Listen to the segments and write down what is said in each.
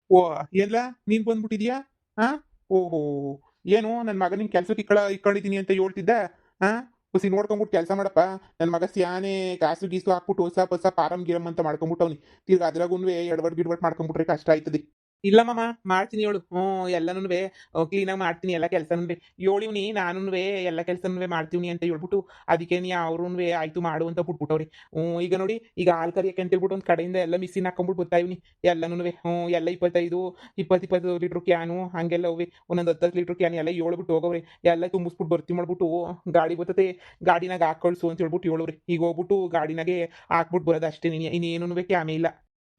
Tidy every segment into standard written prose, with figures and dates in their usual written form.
ಓ, ಎಲ್ಲ ನೀನ್ ಬಂದ್ಬಿಟ್ಟಿದ್ಯಾ? ಹಾ. ಓಹೋ. ಏನು ನನ್ನ ಮಗ ನಿನ್ ಕೆಲ್ಸಕ್ಕೆ ಇಕ್ಕೊಂಡಿದ್ದೀನಿ ಅಂತ ಹೇಳ್ತಿದ್ದ? ಹಾ. ಹುಸಿ ನೋಡ್ಕೊಂಬಿಟ್ಟು ಕೆಲಸ ಮಾಡಪ್ಪ. ನನ್ನ ಮಗ ಸ್ಯಾನೆ ಕಾಸು ಗೀಸು ಹಾಕ್ಬಿಟ್ಟು ಹೊಸ ಹೊಸ ಪಾರಂ ಗಿರಂ ಅಂತ ಮಾಡ್ಕೊಂಬಿಟ್ಟವ್ನಿ. ತಿರ್ಗ ಅದ್ರಾಗೂ ಎಡವಟ್ ಗಿಡವಟ್ ಮಾಡ್ಕೊಂಬಿಟ್ರೆ ಕಷ್ಟ ಆಯ್ತದೆ. ಇಲ್ಲ ಮಾಮ, ಮಾಡ್ತೀನಿ ಹೇಳು. ಎಲ್ಲನೂ ಕ್ಲೀನಾಗಿ ಮಾಡ್ತೀನಿ ಎಲ್ಲ ಕೆಲಸನೂ. ಹೇಳಿವ್ನಿ ನಾನು ಎಲ್ಲ ಕೆಲಸನೂ ಮಾಡ್ತೀವ್ನಿ ಅಂತ ಹೇಳ್ಬಿಟ್ಟು, ಅದಕ್ಕೆ ನೀ ಅವ್ರೂ ಆಯ್ತು ಮಾಡು ಅಂತ ಬಿಟ್ಬಿಟ್ಟವ್ರಿ. ಈಗ ನೋಡಿ, ಈಗ ಹಾಲು ಕರಿಯಕ್ಕೆ ಅಂತ ಹೇಳ್ಬಿಟ್ಟು ಒಂದು ಕಡೆಯಿಂದ ಎಲ್ಲ ಮಿಷಿನ್ ಹಾಕೊಂಡ್ಬಿಟ್ಟು ಬರ್ತಾ ಇವ್ನಿ ಎಲ್ಲನೂ. ಎಲ್ಲ 25 20 ಲೀಟ್ರ್ ಕ್ಯಾನು ಹಂಗೆಲ್ಲ ಹೋಗಿ ಒಂದೊಂದು 10 ಲೀಟ್ರ್ ಕ್ಯಾನ್ ಎಲ್ಲ ಹೇಳ್ಬಿಟ್ಟು ಹೋಗವ್ರಿ. ಎಲ್ಲ ತುಂಬಿಸ್ಬಿಟ್ಟು ಭರ್ತಿ ಮಾಡ್ಬಿಟ್ಟು ಗಾಡಿ ಬರ್ತತೆ, ಗಾಡಿನಾಗ ಹಾಕಿ ಕಳ್ಸು ಅಂತ ಹೇಳ್ಬಿಟ್ಟು ಹೇಳವ್ರಿ. ಈಗ ಹೋಗ್ಬಿಟ್ಟು ಗಾಡಿನಾಗೆ ಹಾಕ್ಬಿಟ್ಟು ಬರೋದು ಅಷ್ಟೇ. ಇನ್ನೇನು ಕ್ಯಾಮೆ ಇಲ್ಲ.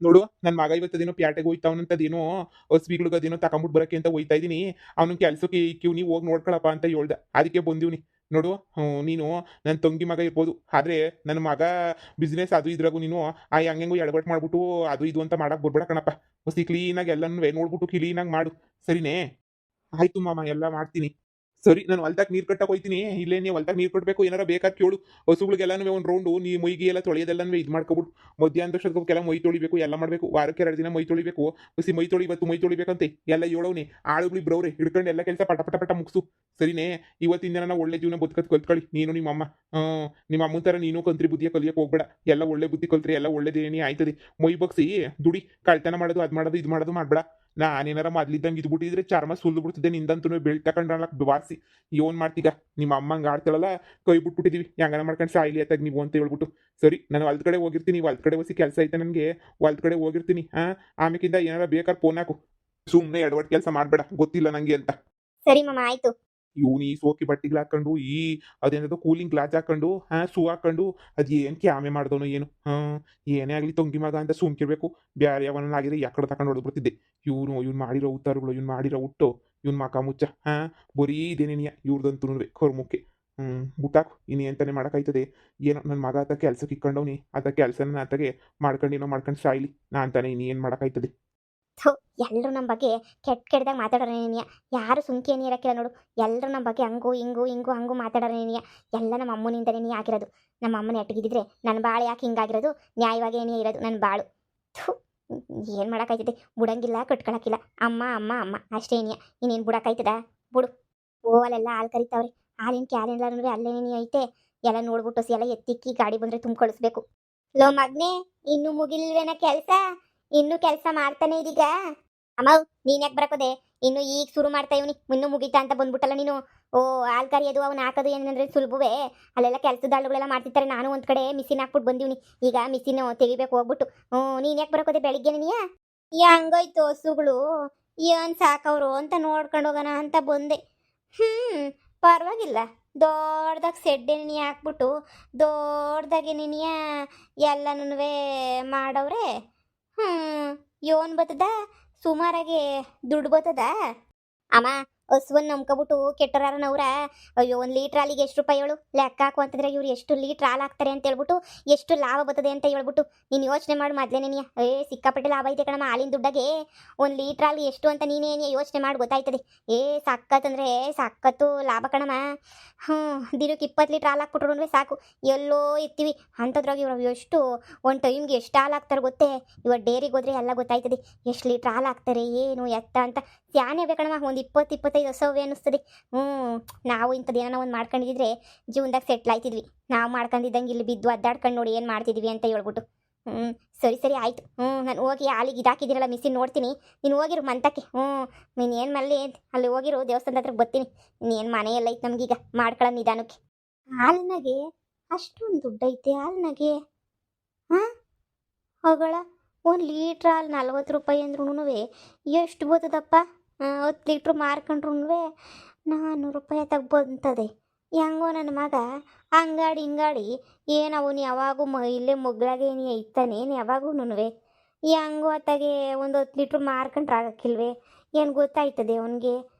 ನೋಡು, ನನ್ನ ಮಗ ಇವತ್ತದೇನೋ ಪ್ಯಾಟೆಗೆ ಹೋಯ್ತಾವನಂತದೇನೋ ಹಸ್ವಿಗಳಿಗದೇನೋ ತಗೊಂಬಿಟ್ಟು ಬರಕ್ಕೆ ಅಂತ ಹೋಯ್ತಾ ಇದೀನಿ. ಅವ್ನು ಕೆಲ್ಸಕ್ಕೆ ಇಕ್ಕಿವ್ನಿ, ಹೋಗಿ ನೋಡ್ಕೊಳಪ್ಪ ಅಂತ ಹೇಳ್ದ. ಅದಕ್ಕೆ ಬಂದಿವ್ನಿ. ನೋಡು, ನೀನು ನನ್ನ ತಂಗಿ ಮಗ ಇರ್ಬೋದು, ಆದ್ರೆ ನನ್ನ ಮಗ ಬಿಸ್ನೆಸ್ ಅದು ಇದ್ರಾಗು ನೀನು ಹಂಗೆಂಗೋ ಎಡವಟ್ ಮಾಡ್ಬಿಟ್ಟು ಅದು ಇದು ಅಂತ ಮಾಡಕ್ ಬರ್ಬೇಡ ಕಣಪ್ಪ. ಹೊಸಿ ಕ್ಲೀನಾಗಿ ಎಲ್ಲನೂ ನೋಡ್ಬಿಟ್ಟು ಕ್ಲೀನಾಗಿ ಮಾಡು. ಸರಿನೇ? ಆಯ್ತು ಮಾಮ, ಎಲ್ಲ ಮಾಡ್ತೀನಿ. ಸರಿ, ನಾನು ಹೊಲ್ದಾಗ ನೀರು ಕಟ್ಟಕ್ಕೆ ಹೋಯ್ತೀನಿ. ಇಲ್ಲೇ ನೀವು ಹೊಲ್ದಾಗ ನೀರು ಕಟ್ಟಬೇಕು, ಏನಾರ ಬೇಕಾದ್ ಕೇಳು. ಹಸುಗಳಿಗೆಲ್ಲನೂ ಒಂದು ರೌಂಡು ನೀ ಮೈಗಿ ಎಲ್ಲ ತೊಳೆಯೋದೆಲ್ಲನೂ ಇದು ಮಾಡ್ಕೊಬಿಟ್ಟು ಮಧ್ಯಾಹ್ನದಷ್ಟೊತ್ತಿಗೆಲ್ಲ ಮೈ ತೊಳಿಬೇಕು, ಎಲ್ಲ ಮಾಡಬೇಕು. ವಾರಕ್ಕೆ 2 ದಿನ ಮೈ ತೊಳಿಬೇಕು. ಹುಸಿ ಮೈ ತೊಳಿ, ಇವತ್ತು ಮೈ ತೊಳಿಬೇಕಂತೆ ಎಲ್ಲ ಹೇಳೋನಿ. ಆಳುಗಳು ಇಬ್ರವ್ರೆ ಹಿಡ್ಕೊಂಡು ಎಲ್ಲ ಕೆಲಸ ಪಟ ಪಟ ಪಟ ಮುಗಿಸು. ಸರಿನೇ? ಇವತ್ತಿನ ದಿನ ನಾವು ಒಳ್ಳೆ ಜೀವನ ಬದುಕತ್ ಕಲ್ತ್ಕೊಳ್ಳಿ ನೀನು ನಿಮ್ಮಮ್ಮ. ನಿಮ್ಮ ಅಮ್ಮನ ಥರ ನೀನು ಕಂತ್ರಿ ಬುದ್ಧಿಯ ಕಲಿಯಕ್ಕೆ ಹೋಗ್ಬೇಡ. ಎಲ್ಲ ಒಳ್ಳೆ ಬುದ್ಧಿ ಕಲ್ತ್ರಿ ಎಲ್ಲ ಒಳ್ಳೇದೇನೇ ಆಯ್ತದೆ. ಮೈ ಬಗ್ಸಿ ದುಡಿ. ಕಳ್ತನ ಮಾಡೋದು, ಅದು ಮಾಡೋದು, ಇದು ಮಾಡೋದು ಮಾಡ್ಬೇಡ. ನಾನೇನಾರ ಮೊದ್ಲಿದ್ದಂಗೆ ಇದ್ಬಿಟ್ಟಿದ್ರೆ ಚರ್ಮ ಸುಲ್ದು ಬಿಡ್ತಿದ್ದೆ. ನಿಂದಂತೂ ಬೆಳ್ ತಕೊಂಡ್ರಲ್ಲ ಬಾರಿಸಿ. ಏನ್ ಮಾಡ್ತೀಗ? ನಿಮ್ಮ ಅಮ್ಮಂಗೆ ಆಡ್ತಾಳಲ್ಲ, ಕೈ ಬಿಟ್ಬಿಟ್ಟಿದೀವಿ, ಹೆಂಗನ ಮಾಡ್ಕೊಂಡು ಸಾಯಿಲಿ ಅತ್ತಾಗ ನೀವು ಅಂತ ಹೇಳ್ಬಿಟ್ಟು. ಸರಿ, ನಾನು ಹೊಲ್ದ ಕಡೆ ಹೋಗಿರ್ತೀನಿ. ಹೊಲ್ದ ಕಡೆ ಹೊಸಿ ಕೆಲಸ ಐತೆ ನನಗೆ, ಹೊಲ್ದ ಕಡೆ ಹೋಗಿರ್ತೀನಿ. ಆಮೇಕಿಂದ ಏನಾರ ಬೇಕಾದ್ರೆ ಫೋನ್ ಹಾಕು. ಸುಮ್ಮನೆ ಎಡವಟ್ ಕೆಲಸ ಮಾಡಬೇಡ, ಗೊತ್ತಿಲ್ಲ ನಂಗೆ ಅಂತ. ಸರಿ ಮಾಮ, ಆಯ್ತು. ಇವನು ಈ ಸೋಕಿ ಬಟ್ಟಿಗಳು ಹಾಕೊಂಡು, ಅದೇನದು ಕೂಲಿಂಗ್ ಗ್ಲಾಸ್ ಹಾಕೊಂಡು, ಶೂ ಹಾಕೊಂಡು, ಅದೇನು ಕ್ಯಾಮೆ ಮಾಡ್ದವನು ಏನು. ಏನೇ ಆಗಲಿ ತೊಂಗಿ ಮಗ ಅಂತ ಸುಮ್ಕಿರ್ಬೇಕು. ಬ್ಯಾರೆ ಯಾವನಾಗಿದ್ರೆ ಯಾಕಡೆ ತಕೊಂಡು ಹೊಡೆದ್ಬಿಡ್ತಿದ್ದೆ. ಇವ್ನು ಮಾಡಿರೋ ಉತ್ತಾರಗಳು, ಇವ್ನು ಮಾಡಿರೋ ಹುಟ್ಟು, ಇವ್ನು ಮಕ ಮುಚ್ಚ. ಬರೀ ಇದೇನೇನಿಯ ಇವ್ರದಂತೂ ಕರ್ಮುಕ್ಕೆ. ಬಿಟ್ಟಾಕು, ಇನ್ನು ಎಂತಾನೆ ಮಾಡೋಕ್ಕಾಯ್ತದೆ. ಏನೋ ನನ್ನ ಮಗ ಆತ ಕೆಲ್ಸಕ್ಕೆ ಇಕ್ಕೊಂಡವ್ನಿ, ಆತ ಕೆಲಸನ ಆತಗೆ ಮಾಡ್ಕೊಂಡು ಸಾಯ್ಲಿ. ನಾ ಅಂತಾನೆ ಇನ್ನೇನು ಮಾಡೋಕ್ಕಾಯ್ತದೆ. ಥು, ಎಲ್ಲರೂ ನಮ್ಮ ಬಗ್ಗೆ ಕೆಟ್ಟದಾಗ ಮಾತಾಡೋಣ ನೀನಿಯ. ಯಾರು ಸುಮ್ಕೆ ಏನಿ ಇರಕ್ಕಿಲ್ಲ ನೋಡು. ಎಲ್ಲರೂ ನಮ್ಮ ಬಗ್ಗೆ ಹಂಗು ಹಿಂಗು ಹಿಂಗು ಹಂಗು ಮಾತಾಡೋಣ ನೀನಿಯ. ಎಲ್ಲ ನಮ್ಮ ಅಮ್ಮನಿಂದನೇ ನೀ ಆಗಿರೋದು. ನಮ್ಮ ಅಮ್ಮನ ಎಟ್ಟಗಿದ್ದಿದ್ರೆ ನನ್ನ ಬಾಳು ಯಾಕೆ ಹಿಂಗಾಗಿರೋದು? ನ್ಯಾಯವಾಗಿ ಏನೇ ಇರೋದು ನನ್ನ ಬಾಳು. ಥು, ಏನು ಮಾಡೋಕ್ಕಾಯ್ತದೆ? ಬುಡಂಗಿಲ್ಲ, ಕಟ್ಕೊಳಕ್ಕಿಲ್ಲ. ಅಮ್ಮ ಅಮ್ಮ ಅಮ್ಮ ಅಷ್ಟೇ ಏನಿಯ. ಇನ್ನೇನು ಬುಡಕ್ಕಾಯ್ತದ? ಬುಡು. ಓ, ಅಲ್ಲೆಲ್ಲ ಹಾಲು ಕರಿತಾವ್ರೆ. ಹಾಲಿನ ಕ್ಯಾನೆಲ್ಲನೂ ಅಲ್ಲೇನೇ ಐತೆ. ಎಲ್ಲ ನೋಡ್ಬಿಟ್ಟು ಎಲ್ಲ ಎತ್ತಿಕ್ಕಿ ಗಾಡಿ ಬಂದರೆ ತುಂಬ ಕಳಿಸ್ಬೇಕು. ಲೋ ಮಗ್ನೆ, ಇನ್ನು ಮುಗಿಲ್ವೇನ ಕೆಲಸ? ಇನ್ನು ಕೆಲಸ ಮಾಡ್ತಾನೆ ಇದೀಗ? ಅಮ್ಮ, ನೀನ್ ಯಾಕೆ ಬರಕೋದೆ? ಇನ್ನು ಈಗ ಶುರು ಮಾಡ್ತಾ ಇವನಿ, ಇನ್ನು ಮುಗಿತಾ ಅಂತ ಬಂದ್ಬಿಟ್ಟಲ್ಲ ನೀನು. ಓ, ಹಾಲು ಕರಿಯೋದು ಅವ್ನು ಹಾಕೋದು ಏನಂದ್ರೆ ಸುಲಭವೇ? ಅಲ್ಲೆಲ್ಲ ಕೆಲಸದ ಆಳುಗಳೆಲ್ಲ ಮಾಡ್ತಿರ್ತಾರೆ. ನಾನು ಒಂದ್ ಕಡೆ ಮಿಷಿನ್ ಹಾಕ್ಬಿಟ್ಟು ಬಂದಿವ್ನಿ. ಈಗ ಮಿಷಿನ್ ತೆಗಿಬೇಕು ಹೋಗ್ಬಿಟ್ಟು. ನೀನ್ ಯಾಕೆ ಬರಕೋದೆ ಬೆಳಿಗ್ಗೆನೆ ನೀಯ? ಹಂಗೋಯ್ತು ಹಸುಗಳು, ಏನ್ ಸಾಕವ್ರು ಅಂತ ನೋಡ್ಕೊಂಡು ಹೋಗೋಣ ಅಂತ ಬಂದೆ. ಪರವಾಗಿಲ್ಲ. ದೊಡ್ಡದಾಗ ಸೆಡ್ಡೆ ನೀ ಹಾಕ್ಬಿಟ್ಟು ದೊಡ್ಡದಾಗೆ ನೀನಿಯ ಎಲ್ಲನೂ ಮಾಡವ್ರೆ. ಯೋನ್ ಬತ್ತದ? ಸುಮಾರಾಗಿ ದುಡ್ಡು ಬತ್ತದ? ಅಮ್ಮ, ಹಸುವನ್ನ ನಂಬ್ಕೊಬಿಟ್ಟು ಕೆಟ್ಟರಾರನವ್ರ. ಅಯ್ಯೋ, 1 ಲೀಟ್ರ್ ಹಾಲಿಗೆ ಎಷ್ಟು ರೂಪಾಯಿ ಹೇಳು? ಲೆಕ್ಕ ಹಾಕು ಅಂತಂದ್ರೆ ಇವ್ರು ಎಷ್ಟು ಲೀಟ್ರ್ ಹಾಲು ಹಾಕ್ತಾರೆ ಅಂತ ಹೇಳ್ಬಿಟ್ಟು ಎಷ್ಟು ಲಾಭ ಬರ್ತದೆ ಅಂತ ಹೇಳ್ಬಿಟ್ಟು ನೀನು ಯೋಚನೆ ಮಾಡಿ ಮೊದಲೇ ನೀ. ಸಿಕ್ಕಾಪಟ್ಟೆ ಲಾಭ ಐತೆ ಕಣಮ್ಮ ಹಾಲಿನ ದುಡ್ಡಾಗೆ. 1 ಲೀಟ್ರ್ ಹಾಲು ಎಷ್ಟು ಅಂತ ನೀನೇ ಯೋಚನೆ ಮಾಡಿ ಗೊತ್ತಾಯ್ತದೆ. ಸಕ್ಕತ್ತಂದ್ರೆ ಸಕ್ಕತ್ತು ಲಾಭ ಕಣಮ್ಮ. ದಿನಕ್ಕೆ 20 ಲೀಟ್ರ್ ಹಾಲು ಹಾಕ್ಬಿಟ್ರು ಸಾಕು, ಎಲ್ಲೋ ಇರ್ತೀವಿ ಅಂಥದ್ರಾಗ ಇವ್ರು ಎಷ್ಟು ಒಂದು ಟೈಮ್ಗೆ ಎಷ್ಟು ಹಾಲು ಹಾಕ್ತಾರೆ ಗೊತ್ತೇ? ಇವಾಗ ಡೇರಿಗೆ ಹೋದ್ರೆ ಎಲ್ಲ ಗೊತ್ತಾಯ್ತದೆ ಎಷ್ಟು ಲೀಟ್ರ್ ಹಾಲು ಹಾಕ್ತಾರೆ ಏನು ಎತ್ತ ಅಂತ. ಸ್ಯಾನೆ ಬೇಕಣಮ್ಮ, ಒಂದು 20-25 ಹೊಸವೇ ಅನ್ನಿಸ್ತದೆ. ನಾವು ಇಂಥದ್ದೇನೋ ಒಂದು ಮಾಡ್ಕೊಂಡಿದ್ರೆ ಜೀವನದಾಗ ಸೆಟ್ಲ್ ಆಯ್ತಿದ್ವಿ. ನಾವು ಮಾಡ್ಕೊಂಡಿದ್ದಂಗೆ ಇಲ್ಲಿ ಬಿದ್ದು ಅದ್ದಾಡ್ಕೊಂಡು ನೋಡಿ ಏನು ಮಾಡ್ತಿದ್ವಿ ಅಂತ ಹೇಳ್ಬಿಟ್ಟು. ಸರಿ ಸರಿ ಆಯಿತು. ನಾನು ಹೋಗಿ ಹಾಲಿಗೆ ಇದಾಕಿದ್ದೀರಲ್ಲ ಮಿಷಿನ್ ನೋಡ್ತೀನಿ. ನೀನು ಹೋಗಿರು ಮಂತಕ್ಕೆ. ನೀನು ಏನು ಮಲ್ಲಿ ಅಲ್ಲಿ ಹೋಗಿರು ದೇವಸ್ಥಾನದ ಹತ್ರ ಬರ್ತೀನಿ. ನೀನು ಮನೆಯೆಲ್ಲ ಐತೆ ನಮಗೀಗ ಮಾಡ್ಕೊಳ್ಳೋ ನಿಧಾನಕ್ಕೆ. ಹಾಲಿನಾಗೆ ಅಷ್ಟೊಂದು ದುಡ್ಡೈತೆ ಹಾಲಿನಾಗೆ? ಅಗಳ 1 ಲೀಟ್ರ್ ಹಾಲು 40 ರೂಪಾಯಿ ಅಂದ್ರೂ ಎಷ್ಟು ಬರ್ತದಪ್ಪ? 10 ಲೀಟ್ರ್ ಮಾರ್ಕೊಂಡ್ರೂ 400 ರೂಪಾಯಿ ಬಂತದೆ. ಹೆಂಗೋ ನನ್ನ ಮಗ ಅಂಗಾಡಿ ಹಿಂಗಾಡಿ ಏನು ಅವನು ಯಾವಾಗೂ ಇಲ್ಲೇ ಮೊಗ್ಲಾಗೆ ಏನು ಐತಾನೇನು ಯಾವಾಗೂ ಹೆಂಗೋ ಅತ್ತಾಗೆ ಒಂದು 10 ಲೀಟ್ರ್ ಮಾರ್ಕೊಂಡ್ರೆ ಆಗಕ್ಕಿಲ್ವೇ? ಏನು ಗೊತ್ತಾಯ್ತದೆ ಅವನಿಗೆ?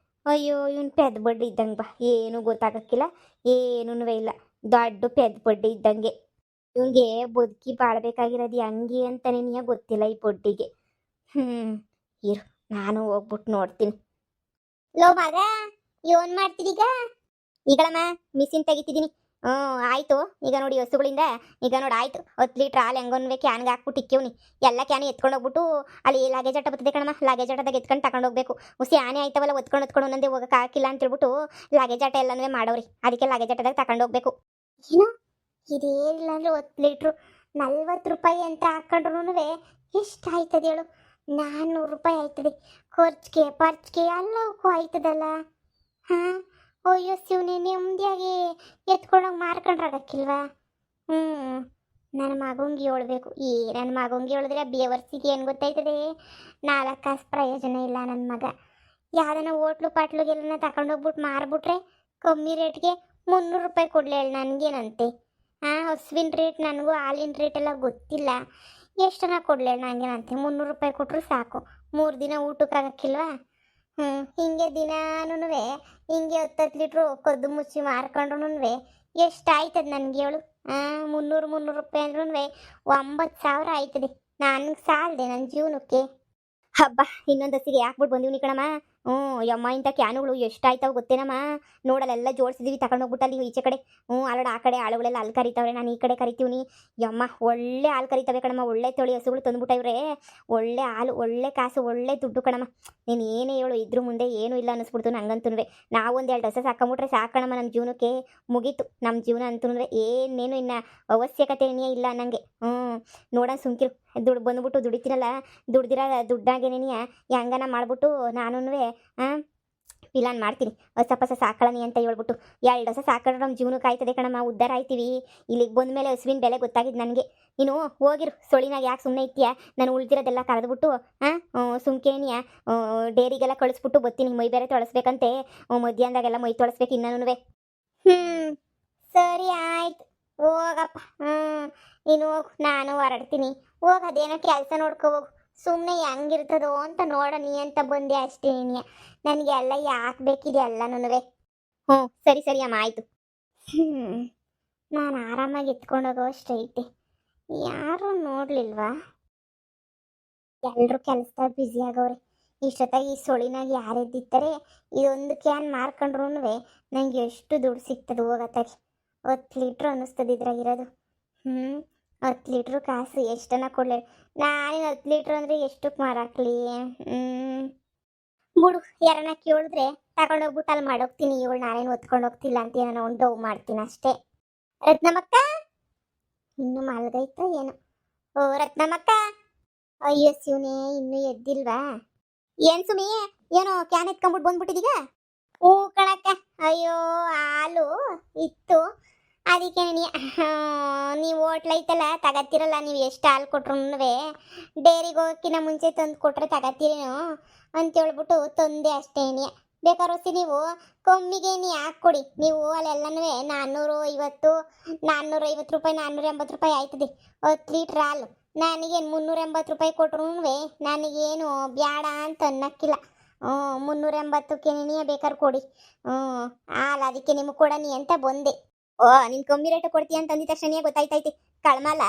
ಅಯ್ಯೋ, ಇವನು ಪೆದ್ದ ಬಡ್ಡಿ ಇದ್ದಂಗೆ ಬಾ, ಏನೂ ಗೊತ್ತಾಗಕ್ಕಿಲ್ಲ, ಏನೂ ಇಲ್ಲ. ದೊಡ್ಡ ಪೆದ್ದ ಬಡ್ಡಿ ಇದ್ದಂಗೆ ಇವನಿಗೆ. ಬದುಕಿ ಬಾಳ್ಬೇಕಾಗಿರೋದು ಹೆಂಗೆ ಅಂತಾನೆ ನೀ ಗೊತ್ತಿಲ್ಲ ಈ ಬಡ್ಡಿಗೆ. ಇರು, ನಾನು ಹೋಗ್ಬಿಟ್ಟು ನೋಡ್ತೀನಿ. ಲೋ ಮಗ, ಏನ್ ಮಾಡ್ತಿದೀಗ? ಈಗಳಮ್ಮ ಮಿಷಿನ್ ತೆಗಿತಿದ್ದೀನಿ. ಹ್ಞೂ ಆಯಿತು. ಈಗ ನೋಡಿ ಹಸುಗಳಿಂದ ಈಗ ನೋಡಿ ಆಯಿತು 10 ಲೀಟ್ರ್ ಹಾಲು ಹೆಂಗೊನ್ವೆ ಕ್ಯಾನ್ಗೆ ಹಾಕ್ಬಿಟ್ಟು ಇಕ್ಕಿವ್ನಿ. ಎಲ್ಲ ಕ್ಯಾನ್ ಎತ್ಕೊಂಡು ಹೋಗ್ಬಿಟ್ಟು ಅಲ್ಲಿ ಲಗೇಜ್ ಆಟ ಬರ್ತದೆ ಕಣಮ್ಮ, ಲಗೇಜ್ ಆಟದಾಗ ಎತ್ಕೊಂಡು ತಗೊಂಡು ಹೋಗ್ಬೇಕು. ಹುಸಿ ಆನೆ ಆಯ್ತವಲ್ಲ ಹೊತ್ಕೊಂಡು ಒಂದೊಂದೇ ಹೋಗಕ್ಕೆ ಹಾಕಿಲ್ಲ ಅಂತ ಹೇಳ್ಬಿಟ್ಟು ಲಗೇಜ್ ಆಟ ಎಲ್ಲನೂ ಮಾಡವ್ರಿ. ಅದಕ್ಕೆ ಲಗೇಜ್ ಆಟದಾಗ ತಗೊಂಡು ಹೋಗ್ಬೇಕು. ಏನು ಇದೇನಿಲ್ಲ ಅಂದ್ರೆ 10 ಲೀಟ್ರು 40 ರೂಪಾಯಿ ಅಂತ ಹಾಕೊಂಡ್ರು ಎಷ್ಟು ಆಯ್ತದೆ ಹೇಳು? 400 ರೂಪಾಯಿ ಆಯ್ತದೆ. ಖರ್ಚಿಗೆ ಪರ್ಚಿಗೆ ಎಲ್ಲವಕ್ಕೂ ಆಯ್ತದಲ್ಲ. ಹಾಂ ಅಯ್ಯೋ ಶಿವನೇ, ನೆಮ್ಮದಿಯಾಗಿ ಎತ್ಕೊಂಡೋಗಿ ಮಾರ್ಕೊಂಡ್ರಾಗಕ್ಕಿಲ್ವಾ? ಹ್ಞೂ ನನ್ನ ಮಗಂಗೆ ಹೇಳ್ಬೇಕು. ನನ್ನ ಮಗಂಗೆ ಹೇಳಿದ್ರೆ ಬೇವರ್ಸಿಗೆ ಏನು ಗೊತ್ತಾಯ್ತದೆ? 4 ಕಾಸು ಪ್ರಯೋಜನ ಇಲ್ಲ ನನ್ನ ಮಗ. ಯಾವ್ದನ ಹೋಟ್ಲು ಪಾಟ್ಲುಗೆಲ್ಲ ತಗೊಂಡೋಗ್ಬಿಟ್ಟು ಮಾರ್ಬಿಟ್ರೆ ಕಮ್ಮಿ ರೇಟ್ಗೆ 300 ರೂಪಾಯಿ ಕೊಡ್ಲಿ ಹೇಳಿ ನನಗೇನಂತೆ? ಹಸುವಿನ ರೇಟ್ ನನಗೂ ಹಾಲಿನ ರೇಟ್ ಎಲ್ಲ ಗೊತ್ತಿಲ್ಲ. ಎಷ್ಟನ ಕೊಡ್ಲಿ ಹೇಳಿ ನನಗೇನಂತೆ? 300 ರೂಪಾಯಿ ಕೊಟ್ಟರು ಸಾಕು. 3 ದಿನ ಊಟಕ್ಕಾಗಕ್ಕಿಲ್ವಾ? ಹಿಂಗೆ ದಿನಾನು ಹಿಂಗೆ 10 ಲೀಟ್ರು ಕದ್ದು ಮುಚ್ಚಿ ಮಾರ್ಕೊಂಡ್ರು ಎಷ್ಟು ಆಯ್ತದೆ ನನಗೆ ಹೇಳು? 300 ರೂಪಾಯಿ ಅಂದ್ರೂ 9,000 ಆಯ್ತದೆ. ನನಗೆ ಸಾಲದೆ ನನ್ನ ಜೀವನಕ್ಕೆ. ಹಬ್ಬ ಇನ್ನೊಂದು ಹಸಿಗೆ ಹಾಕ್ಬಿಟ್ಟು ಬಂದೀವಿ ಕಣಮ್ಮ. ಯಮ್ಮ ಇಂಥ ಕ್ಯಾನುಗಳು ಎಷ್ಟಾಯ್ತಾವೆ ಗೊತ್ತೇನಮ್ಮ? ನೋಡಲ್ಲೆಲ್ಲ ಜೋಡಿಸಿದೀವಿ ತಗೊಂಡೋಗ್ಬಿಟ್ಟು ಅಲ್ಲಿ ಈಚೆ ಕಡೆ. ಆ ಕಡೆ ಆಳುಗಳೆಲ್ಲ ಅಲ್ಲಿ ಕರಿತಾವ್ರೆ, ನಾನು ಈ ಕಡೆ ಕರಿತೀವಿ. ಯಮ್ಮ ಒಳ್ಳೆ ಹಾಲು ಕರಿತಾವೆ ಕಣಮ್ಮ. ಒಳ್ಳೆ ತಳಿ ಹಸುಗಳು ತಂದುಬಿಟ್ಟವ್ರೆ. ಒಳ್ಳೆ ಹಾಲು, ಒಳ್ಳೆ ಕಾಸು, ಒಳ್ಳೆ ದುಡ್ಡು ಕಣಮ್ಮ. ನೀನು ಏನೇ ಹೇಳು ಇದ್ರ ಮುಂದೆ ಏನೂ ಇಲ್ಲ ಅನ್ನಿಸ್ಬಿಡ್ತು ನಂಗಂತೂ. ನಾವು ಒಂದು 2 ಹಸ ಸಾಕೊಂಬಿಟ್ರೆ ಸಾಕಣಮ್ಮ, ನಮ್ಮ ಜೀವನಕ್ಕೆ ಮುಗೀತು. ನಮ್ಮ ಜೀವನ ಅಂತೂ ಏನೇನು ಇನ್ನು ಅವಶ್ಯಕತೆ ಏನೇ ಇಲ್ಲ ಅನ್ನಂಗೆ. ನೋಡೋಣ ಸುಮ್ಕಿರು. ದುಡ್ಡು ಬಂದ್ಬಿಟ್ಟು ದುಡಿತೀನಲ್ಲ, ದುಡ್ದಿರೋ ದುಡ್ಡಾಗೇನೇನಿಯ ಹೆಂಗನ ಮಾಡ್ಬಿಟ್ಟು ನಾನು ಪಿಲಾನ್ ಮಾಡ್ತೀನಿ. ಹೊಸ ಸಾಕಳನಿ ಅಂತ ಹೇಳ್ಬಿಟ್ಟು 2 ಹೊಸ ಸಾಕೊಂಡ್ರೆ ನಮ್ಮ ಜೀವನಕ್ಕೆ ಆಯ್ತದೆ ಕಣಮ್ಮ, ಉದ್ಧಾರ ಆಯ್ತೀವಿ. ಇಲ್ಲಿಗೆ ಬಂದ ಮೇಲೆ ಹಸುವಿನ ಬೆಲೆ ಗೊತ್ತಾಗಿದ್ದು ನನಗೆ. ನೀನು ಹೋಗಿರು, ಸೊಳಿನಾಗ ಯಾಕೆ ಸುಮ್ಮನೆ ಇತ್ತೀಯ? ನಾನು ಉಳ್ದಿರೋದೆಲ್ಲ ಕರೆದ್ಬಿಟ್ಟು ಸುಮ್ಕೇನಿಯ ಡೇರಿಗೆಲ್ಲ ಕಳಿಸ್ಬಿಟ್ಟು ಬರ್ತೀನಿ. ಮೈ ಬೇರೆ ತೊಳಸ್ಬೇಕಂತೆ, ಮಧ್ಯಾಹ್ನದಾಗೆಲ್ಲ ಮೈ ತೊಳಸ್ಬೇಕು ಇನ್ನೂ. ಸರಿ ಆಯ್ತು ಹೋಗಪ್ಪ. ನೀನು ಹೋಗು, ನಾನು ಹೊರಡ್ತೀನಿ. ಹೋಗಿ ಅದೇನೋ ಕೆಲಸ ನೋಡ್ಕೊ ಹೋಗು. ಸುಮ್ಮನೆ ಹೆಂಗಿರ್ತದೋ ಅಂತ ನೋಡೋಣ ಅಂತ ಬಂದೆ ಅಷ್ಟೇ. ನನಗೆ ಎಲ್ಲ ಯಾಕೆ ಬೇಕಿದೆ ಎಲ್ಲನೂ. ಸರಿ ಅಮ್ಮ ಆಯಿತು. ನಾನು ಆರಾಮಾಗಿ ಎತ್ಕೊಂಡೋಗೋ ಅಷ್ಟೈತೆ. ಯಾರೂ ನೋಡಲಿಲ್ವಾ? ಎಲ್ಲರೂ ಕೆಲಸದಾಗ ಬ್ಯುಸಿ ಆಗವ್ರೆ. ಇಷ್ಟೊತ್ತಾಗಿ ಈ ಸೊಳಿನಾಗ ಯಾರು ಎದ್ದಿರ್ತಾರೆ? ಇದೊಂದು ಕ್ಯಾನ್ ಮಾರ್ಕೊಂಡ್ರು ನನಗೆ ಎಷ್ಟು ದುಡ್ಡು ಸಿಗ್ತದೆ ಹೋಗತ್ತಾಗಿ. 10 ಲೀಟ್ರ್ ಅನ್ನಿಸ್ತದೆ ಇದ್ರಾಗಿರೋದು. 10 ಲೀಟ್ರ್ ಕಾಸು ಎಷ್ಟನ್ನ ಕೊಡಲಿ? ನಾನೇನು 10 ಲೀಟ್ರ್ ಅಂದರೆ ಎಷ್ಟಕ್ಕೆ ಮಾರಾಕ್ಲಿ? ಬಿಡು, ಯಾರನ್ನ ಕೇಳಿದ್ರೆ ತಗೊಂಡೋಗ್ಬಿಟ್ಟು ಅಲ್ಲಿ ಮಾಡೋಗ್ತೀನಿ. ಇವಳು ನಾನೇನು ಹೊತ್ಕೊಂಡು ಹೋಗ್ತಿಲ್ಲ ಅಂತ ನಾನು ಒಂದು ಡವ್ ಮಾಡ್ತೀನಿ ಅಷ್ಟೇ. ರತ್ನಮ್ಮಕ್ಕ ಇನ್ನೂ ಮಲ್ಗೈತ ಏನು? ರತ್ನಮ್ಮಕ್ಕ, ಅಯ್ಯೋ ಶಿವನೇ, ಇನ್ನೂ ಎದ್ದಿಲ್ವಾ? ಏನು ಸುಮಿ, ಏನೋ ಕ್ಯಾನ್ ಎತ್ಕೊಂಡ್ಬಿಟ್ಟು ಬಂದ್ಬಿಟ್ಟಿದೀಗ? ಕಣಕ್ಕ. ಅಯ್ಯೋ ಹಾಲು ಇತ್ತು, ಅದಕ್ಕೆ ನೀವು ಹೋಟ್ಲೈತಲ್ಲ ತಗತ್ತೀರಲ್ಲ, ನೀವು ಎಷ್ಟು ಹಾಲು ಕೊಟ್ರು ಡೇರಿಗೆ ಹೋಗೋಕ್ಕಿಂತ ಮುಂಚೆ ತಂದು ಕೊಟ್ಟರೆ ತಗತ್ತೀರೇನು ಅಂತೇಳ್ಬಿಟ್ಟು ತಂದೆ ಅಷ್ಟೇನೆ. ಬೇಕಾದ್ರೆ ನೀವು ಕಮ್ಮಿಗೆ ಹಾಕ್ಕೊಡಿ. ನೀವು ಅಲ್ಲೆಲ್ಲನೂ 450 ರೂಪಾಯಿ 480 ರೂಪಾಯಿ ಆಯ್ತದೆ 10 ಲೀಟ್ರ್ ಹಾಲು. ನನಗೇನು 380 ರೂಪಾಯಿ ಕೊಟ್ರು ನನಗೇನು ಬ್ಯಾಡ ಅಂತ ಅನ್ನಕ್ಕಿಲ್ಲ. 380ಕ್ಕೆ ಬೇಕಾದ್ರೆ ಕೊಡಿ. ಹಾಲು ಅದಕ್ಕೆ ನಿಮಗೆ ಕೊಡನಿ ಅಂತ ಬಂದೆ. ನೀನು ಕಮ್ಮಿ ರೇಟ್ ಕೊಡ್ತೀಯ ಅಂತ ಅಂದಿದ ತಕ್ಷಣ ಗೊತ್ತಾಯ್ತೈತಿ. ಕಳ್ಮಾಲ?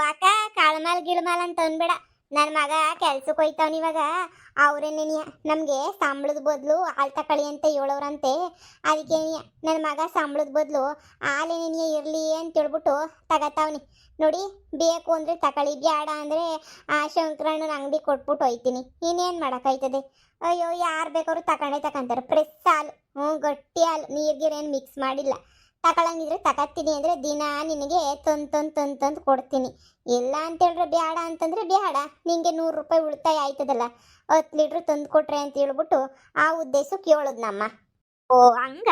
ಅಕ್ಕ, ಕಳ್ಮಾಲ್ ಗಿಳ್ಮಾಲ್ ಅಂತ ಅಂದ್ಬೇಡ. ನನ್ನ ಮಗ ಕೆಲ್ಸಕ್ಕೆ ಹೋಯ್ತಾವನ್ ಇವಾಗ. ಅವ್ರೇನೇನಿಯ ನಮಗೆ ಸಂಬಳದ ಬದಲು ಹಾಲು ತಕೊಳ್ಳಿ ಅಂತ ಹೇಳೋರಂತೆ. ಅದಕ್ಕೆ ನನ್ನ ಮಗ ಸಂಬಳದ ಬದಲು ಹಾಲೇನೇನಿಯ ಇರಲಿ ಅಂತೇಳ್ಬಿಟ್ಟು ತಗತಾವ್ನಿ. ನೋಡಿ, ಬೇಕು ಅಂದರೆ ತಗೊಳ್ಳಿ, ಬ್ಯಾಡ ಅಂದರೆ ಆ ಶಂಕರಣ್ಣನ ಅಂಗಡಿ ಕೊಟ್ಬಿಟ್ಟು ಹೋಯ್ತೀನಿ. ಇನ್ನೇನು ಮಾಡೋಕ್ಕಾಯ್ತದೆ? ಅಯ್ಯೋ, ಯಾರು ಬೇಕಾದ್ರು ತಗೊಂತಾರೆ. ಫ್ರೆಶ್ ಹಾಲು, ಗಟ್ಟಿ ಹಾಲು, ನೀರ್ಗಿರೇನು ಮಿಕ್ಸ್ ಮಾಡಿಲ್ಲ. ತಗೊಳಂಗಿದ್ರೆ ತಗತ್ತೀನಿ ಅಂದರೆ ದಿನ ನಿನಗೆ ತಂದು ಕೊಡ್ತೀನಿ. ಇಲ್ಲ ಅಂತೇಳಿದ್ರೆ ಬ್ಯಾಡ ಅಂತಂದರೆ ಬ್ಯಾಡ. ನಿನಗೆ 100 ರೂಪಾಯಿ ಉಳಿತಾಯ ಆಯ್ತದಲ್ಲ, 10 ಲೀಟ್ರ್ ತಂದು ಕೊಟ್ರೆ ಅಂತ ಹೇಳ್ಬಿಟ್ಟು ಆ ಉದ್ದೇಶಕ್ಕೆ ಹೇಳೋದ್ನಮ್ಮ. ಹಂಗ?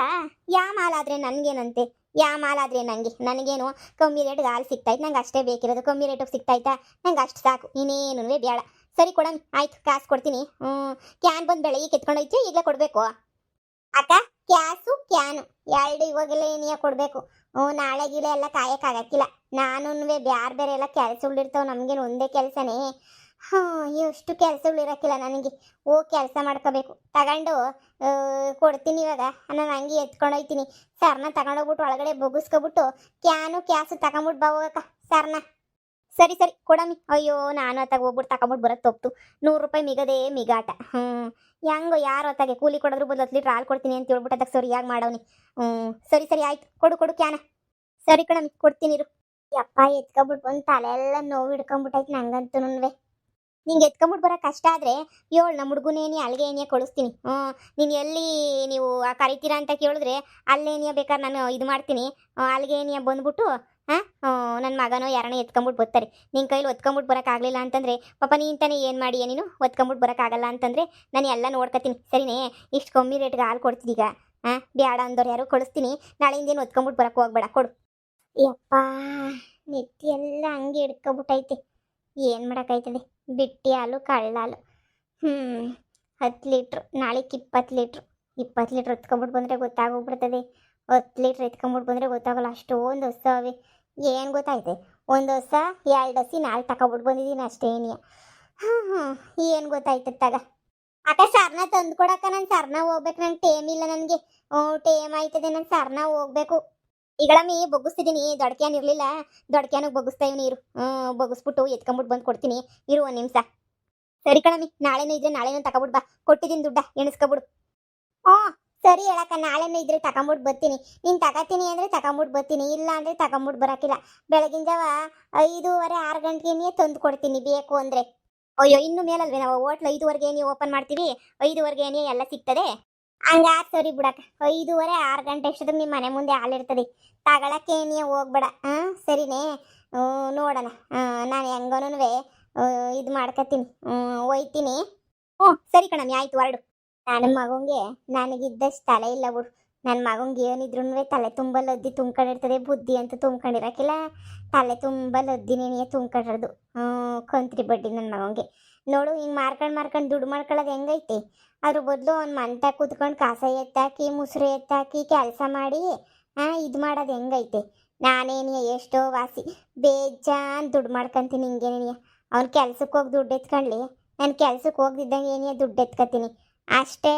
ಯಾ ಮಾಲಾದರೆ ನನಗೇನಂತೆ? ಯಾ ಮಾಲಾದರೆ ನನಗೇನು ಕಮ್ಮಿ ರೇಟ್ಗೆ ಹಾಲು ಸಿಗ್ತಾಯ್ತು, ನಂಗೆ ಅಷ್ಟೇ ಬೇಕಿರೋದು. ಕಮ್ಮಿ ರೇಟಿಗೆ ಸಿಗ್ತಾಯ್ತಾ? ನಂಗೆ ಅಷ್ಟು ಸಾಕು, ಇನ್ನೇನು ಬೇಡ. ಸರಿ ಕೊಡಮ್, ಆಯ್ತು, ಕಾಸು ಕೊಡ್ತೀನಿ. ಕ್ಯಾನ್ ಬಂದು ಬೆಳಗ್ಗೆ ಎತ್ಕೊಂಡೋಯ್ತು, ಈಗಲೇ ಕೊಡಬೇಕು ಅಕ್ಕ. ಕ್ಯಾನು 2 ಇವಾಗೆಲ್ಲ ಏನಿಯ ಕೊಡಬೇಕು. ನಾಳೆ ಗಿಳೆ ಎಲ್ಲ ಕಾಯಕ್ಕಾಗಕ್ಕಿಲ್ಲ. ನಾನು ಬೇರೆ ಎಲ್ಲ ಕೆಲಸಗಳಿರ್ತಾವೆ, ನಮಗೇನು ಒಂದೇ ಕೆಲಸನೇ. ಎಷ್ಟು ಕೆಲಸಗಳಿರೋಕ್ಕಿಲ್ಲ ನನಗೆ. ಕೆಲಸ ಮಾಡ್ಕೋಬೇಕು. ತಗೊಂಡು ಕೊಡ್ತೀನಿ ಇವಾಗ. ನಾನು ಹಂಗೆ ಎತ್ಕೊಂಡೋಯ್ತೀನಿ. ಸರ್ನ ತಗೊಂಡೋಗ್ಬಿಟ್ಟು ಒಳಗಡೆ ಬೊಗಿಸ್ಕೊಬಿಟ್ಟು ಕ್ಯಾಸು ತಗೊಂಬಿಟ್ಟು ಹೋಗಕ್ಕ ಸರ್ನ. ಸರಿ ಸರಿ ಕೊಡಮ್ಮಿ. ಅಯ್ಯೋ ನಾನು ಅತ್ತಾಗ ಹೋಗ್ಬಿಟ್ಟು ತಗೊಂಬಿಟ್ಟು ಬರೋದು ತಪ್ಪು. 100 ರೂಪಾಯಿ ಮಿಗದೇ ಮಿಗಾಟ. ಹೆಂಗೋ ಯಾರು ಅತ್ತಾಗೆ ಕೂಲಿ ಕೊಡೋದ್ರ ಬದಲು 10 ಲೀಟ್ರ್ ಹಾಲು ಕೊಡ್ತೀನಿ ಅಂತ ಹೇಳ್ಬಿಟ್ಟು ಅದಕ್ಕೆ ಸರಿಯಾಗಿ ಮಾಡವ್ನಿ. ಸರಿ ಸರಿ ಆಯ್ತು, ಕೊಡು ಕೊಡು ಕ್ಯಾನ. ಸರಿ ಕಣಮ್ಮಿ ಕೊಡ್ತೀನಿ ಇರು. ಯಪ್ಪ ಎತ್ಕೊಬಿಟ್ಟು ಬಂದು ತಲೆಯೆಲ್ಲ ನೋವು ಹಿಡ್ಕೊಂಬಿಟ್ಟೈತೆ ನಂಗಂತೂನುವೆ. ನಿಂಗೆ ಎತ್ಕೊಂಬಿಟ್ಟು ಬರೋ ಕಷ್ಟ ಆದರೆ ಏಳು ನಮ್ಮ ಹುಡುಗನೇನಿ ಅಲ್ಲಿಗೆ ಏನಿಯ ಕಳಿಸ್ತೀನಿ. ನೀನು ಎಲ್ಲಿ ನೀವು ಕರಿತೀರಾ ಅಂತ ಕೇಳಿದ್ರೆ ಅಲ್ಲೇನಿಯ ಬೇಕಾದ್ರೆ ನಾನು ಇದು ಮಾಡ್ತೀನಿ. ಅಲ್ಲಿಗೆ ಏನಿಯ ಬಂದ್ಬಿಟ್ಟು ನನ್ನ ಮಗನೋ ಯಾರನ್ನ ಎತ್ಕೊಂಬಿಟ್ಟು ಬರ್ತಾರೆ. ನಿನ್ನ ಕೈಲಿ ಒತ್ಕೊಂಬಿಟ್ಟು ಬರೋಕ್ಕಾಗಲಿಲ್ಲ ಅಂತಂದರೆ ಪಾಪ ನೀನು ತಾನೇ ಏನು ಮಾಡಿಯ, ನೀನು ಒತ್ಕೊಂಬಿಟ್ಟು ಬರೋಕ್ಕಾಗಲ್ಲ ಅಂತಂದರೆ ನಾನು ಎಲ್ಲ ನೋಡ್ಕೊತೀನಿ. ಸರಿನೇ, ಇಷ್ಟು ಕಮ್ಮಿ ರೇಟ್ಗೆ ಹಾಲು ಕೊಡ್ತಿದ್ದೀಗ. ಬೇಡ ಅಂದವ್ರು ಯಾರು ಕಳಿಸ್ತೀನಿ. ನಾಳೆಯಿಂದೇನು ಒತ್ಕೊಂಬಿಟ್ಟು ಬರೋಕ್ಕೆ ಹೋಗ್ಬೇಡ, ಕೊಡು. ಯಪ್ಪ ನೆತ್ತಿ ಎಲ್ಲ ಹಂಗೆ ಹಿಡ್ಕೊಬಿಟ್ಟೈತೆ. ಏನು ಮಾಡೋಕ್ಕಾಯ್ತದೆ, ಬಿಟ್ಟಿ ಹಾಲು ಕಳ್ಳ ಹಾಲು. 10 ಲೀಟ್ರು, ನಾಳೆಗೆ 20 ಲೀಟ್ರು. 20 ಲೀಟ್ರ್ ಎತ್ಕೊಂಬಿಟ್ಟು ಬಂದರೆ ಗೊತ್ತಾಗೋಗ್ಬಿಡ್ತದೆ. 10 ಲೀಟ್ರ್ ಎತ್ಕೊಂಬಿಟ್ಟು ಬಂದರೆ ಗೊತ್ತಾಗಲ್ಲ, ಅಷ್ಟೊಂದು ಹೊಸ ಅವೆ. ಏನು ಗೊತ್ತಾಯ್ತೆ, ಒಂದು ಹೊಸ 2 ಹಸಿ ನಾಳೆ ತಗೊಬಿಟ್ಟು ಬಂದಿದ್ದೀನಿ ಅಷ್ಟೇನಿಯ. ಏನು ಗೊತ್ತಾಯ್ತದ ತಗ. ಅಕ್ಕ ಸರ್ನ ತಂದು ಕೊಡಕ್ಕ, ನಾನು ಸರ್ನ ಹೋಗ್ಬೇಕು. ನಂಗೆ ಟೇಮ್ ಇಲ್ಲ ನನಗೆ. ಟೇಮ್ ಆಯ್ತದೆ, ನಾನು ಸರ್ನ ಹೋಗ್ಬೇಕು. ಈಗಳಮ್ಮಿ ಬೊಗ್ಗಿಸ್ತಿದ್ದೀನಿ, ದೊಡ್ಕ್ಯಾನ್ ಇರಲಿಲ್ಲ, ದೊಡ್ಕ್ಯಾನಿಗೆ ಬೊಗ್ಗಿಸ್ತಾ ಇವ್ ನೀರು. ಬೊಗ್ಗಿಸ್ಬಿಟ್ಟು ಎತ್ಕೊಂಬಿಟ್ಟು ಬಂದು ಕೊಡ್ತೀನಿ ಇರು ಒಂದು ನಿಮಿಷ. ಸರಿ ಕಣಮ್ಮಿ, ನಾಳೆನೂ ಇದ್ರೆ ನಾಳೆನೂ ತಗೊಬಿಟ್ಟು ಬಾ. ಕೊಟ್ಟಿದ್ದೀನಿ ದುಡ್ಡ, ಎಣಿಸ್ಕೊಬಿಡು. ಸರಿ ಹೇಳಕ್ಕ, ನಾಳೆನೂ ಇದ್ರೆ ತಗೊಂಬಿಟ್ಟು ಬರ್ತೀನಿ. ನೀನು ತಗೋತೀನಿ ಅಂದರೆ ತಗೊಂಬಿಟ್ಟು ಬರ್ತೀನಿ, ಇಲ್ಲ ಅಂದರೆ ತಗೊಂಬಿಟ್ಟು ಬರೋಕ್ಕಿಲ್ಲ. ಬೆಳಗಿನ ಜಾವ 5:30 6 ಗಂಟೆಗೆ ತಂದು ಕೊಡ್ತೀನಿ ಬೇಕು ಅಂದರೆ. ಅಯ್ಯೋ ಇನ್ನು ಮೇಲಲ್ವೇ, ನಾವು ಹೋಟ್ಲು 5:30ಗೆ ನೀವು ಓಪನ್ ಮಾಡ್ತೀವಿ, 5:30ಗೆ ಎಲ್ಲ ಸಿಗ್ತದೆ. ಹಂಗಾರೆ ಸರಿ ಬಿಡಕ್ಕ, 5:30 6 ಗಂಟೆ ಅಷ್ಟೊತ್ತಿಗೆ ನಿಮ್ಮ ಮನೆ ಮುಂದೆ ಹಾಲಿರ್ತದೆ. ತಗೊಳಕ್ಕೆ ನೀನು ಹೋಗ್ಬೇಡ. ಸರಿನೇ, ನೋಡೋಣ. ನಾನು ಹೆಂಗೋನು ಇದು ಮಾಡ್ಕೊತೀನಿ, ಒಯ್ತೀನಿ. ಸರಿ ಕಣಮ್ಮಿ ಆಯ್ತು, ಹೊರಡು. ನನ್ನ ಮಗಂಗೆ ನನಗಿದ್ದಷ್ಟು ತಲೆ ಇಲ್ಲ ಬಿಡು. ನನ್ನ ಮಗಂಗೆ ಏನಿದ್ರು ತಲೆ ತುಂಬ ಲದ್ದಿ ತುಂಬ್ಕೊಂಡಿರ್ತದೆ, ಬುದ್ಧಿ ಅಂತ ತುಂಬ್ಕೊಂಡಿರಕ್ಕಿಲ್ಲ. ತಲೆ ತುಂಬ ಲದ್ದಿನೇ ತುಂಬ್ಕೊಂಡಿರೋದು. ಕಂತ್ರಿ ಬಡ್ಡಿ ನನ್ನ ಮಗಂಗೆ. ನೋಡು ಹಿಂಗೆ ಮಾರ್ಕೊಂಡು ದುಡ್ಡು ಮಾಡ್ಕೊಳ್ಳೋದು ಹೆಂಗೈತೆ. ಅದ್ರ ಬದಲು ಅವ್ನು ಮಂಟ ಕೂತ್ಕೊಂಡು ಕಸ ಎತ್ತಾಕಿ ಮುಸುರು ಎತ್ತಾಕಿ ಕೆಲಸ ಮಾಡಿ ಇದು ಮಾಡೋದು ಹೆಂಗೈತೆ. ನಾನೇನಿಯ ಎಷ್ಟೋ ವಾಸಿ ಬೇಜಾನ್ ದುಡ್ಡು ಮಾಡ್ಕೊತೀನಿ. ಹಿಂಗೇನಿಯ ಅವ್ನು ಕೆಲ್ಸಕ್ಕೆ ಹೋಗಿ ದುಡ್ಡು ಎತ್ಕೊಳ್ಳಿ, ನಾನು ಕೆಲ್ಸಕ್ಕೆ ಹೋಗ್ದಿದ್ದಂಗೆ ಏನಿಯ ದುಡ್ಡು ಎತ್ಕೊತೀನಿ ಅಷ್ಟೇ.